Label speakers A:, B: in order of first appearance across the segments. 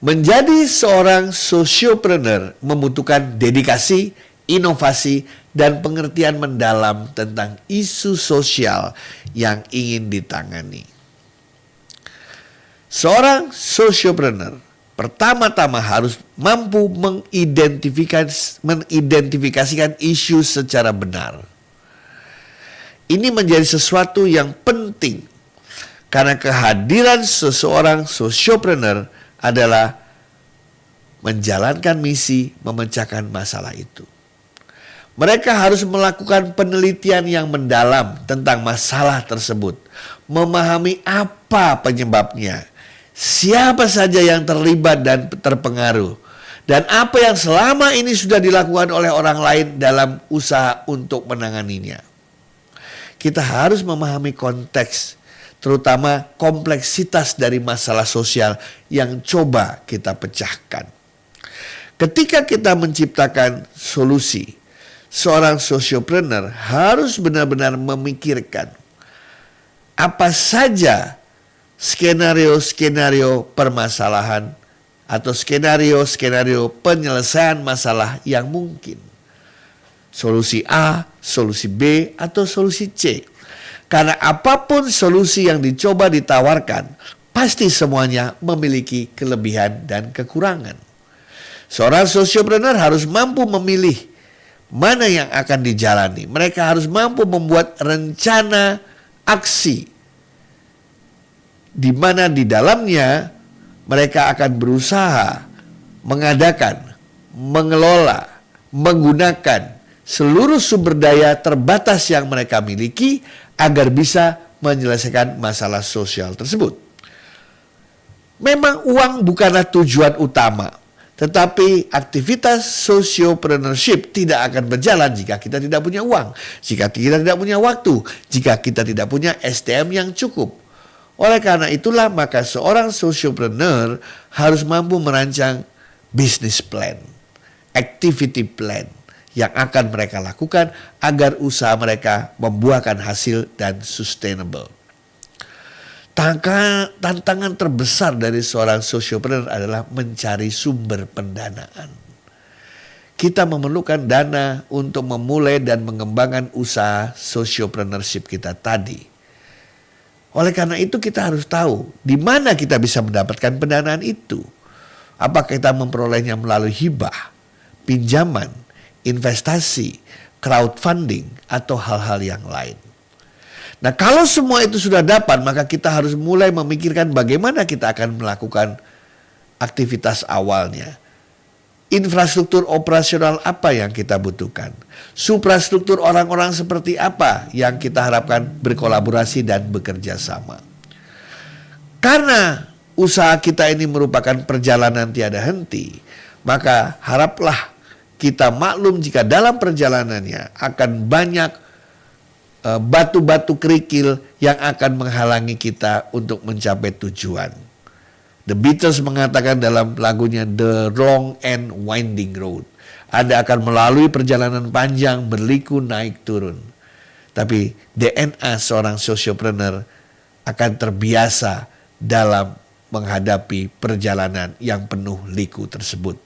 A: Menjadi seorang sosiopreneur membutuhkan dedikasi, inovasi, dan pengertian mendalam tentang isu sosial yang ingin ditangani. Seorang sosiopreneur pertama-tama harus mampu mengidentifikasikan isu secara benar. Ini menjadi sesuatu yang penting karena kehadiran seseorang sosiopreneur adalah menjalankan misi memecahkan masalah itu. Mereka harus melakukan penelitian yang mendalam tentang masalah tersebut, memahami apa penyebabnya, siapa saja yang terlibat dan terpengaruh, dan apa yang selama ini sudah dilakukan oleh orang lain dalam usaha untuk menanganinya. Kita harus memahami konteks, terutama kompleksitas dari masalah sosial yang coba kita pecahkan. Ketika kita menciptakan solusi, seorang sosiopreneur harus benar-benar memikirkan apa saja skenario-skenario permasalahan atau skenario-skenario penyelesaian masalah yang mungkin. Solusi A, solusi B, atau solusi C. Karena apapun solusi yang dicoba ditawarkan, pasti semuanya memiliki kelebihan dan kekurangan. Seorang sosiopreneur harus mampu memilih mana yang akan dijalani. Mereka harus mampu membuat rencana aksi, di mana di dalamnya mereka akan berusaha mengadakan, mengelola, menggunakan seluruh sumber daya terbatas yang mereka miliki agar bisa menyelesaikan masalah sosial tersebut. Memang uang bukanlah tujuan utama, tetapi aktivitas sociopreneurship tidak akan berjalan jika kita tidak punya uang, jika kita tidak punya waktu, jika kita tidak punya SDM yang cukup. Oleh karena itulah maka seorang sociopreneur harus mampu merancang business plan, activity plan yang akan mereka lakukan agar usaha mereka membuahkan hasil dan sustainable. Tantangan terbesar dari seorang sosiopreneur adalah mencari sumber pendanaan. Kita memerlukan dana untuk memulai dan mengembangkan usaha sociopreneurship kita tadi. Oleh karena itu kita harus tahu di mana kita bisa mendapatkan pendanaan itu. Apakah kita memperolehnya melalui hibah, pinjaman, investasi, crowdfunding, atau hal-hal yang lain. Nah, kalau semua itu sudah dapat, maka kita harus mulai memikirkan bagaimana kita akan melakukan aktivitas awalnya. Infrastruktur operasional apa yang kita butuhkan? Suprastruktur orang-orang seperti apa yang kita harapkan berkolaborasi dan bekerja sama? Karena usaha kita ini merupakan perjalanan tiada henti, maka haraplah kita maklum jika dalam perjalanannya akan banyak batu-batu kerikil yang akan menghalangi kita untuk mencapai tujuan. The Beatles mengatakan dalam lagunya The Long and Winding Road, Anda akan melalui perjalanan panjang, berliku, naik, turun. Tapi DNA seorang sosiopreneur akan terbiasa dalam menghadapi perjalanan yang penuh liku tersebut.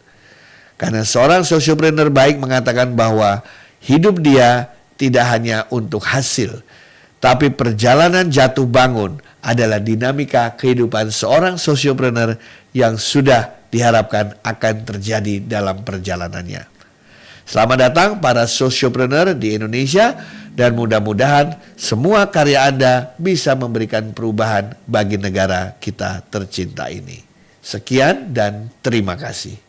A: Karena seorang sosiopreneur baik mengatakan bahwa hidup dia tidak hanya untuk hasil, tapi perjalanan jatuh bangun adalah dinamika kehidupan seorang sosiopreneur yang sudah diharapkan akan terjadi dalam perjalanannya. Selamat datang para sosiopreneur di Indonesia dan mudah-mudahan semua karya Anda bisa memberikan perubahan bagi negara kita tercinta ini. Sekian dan terima kasih.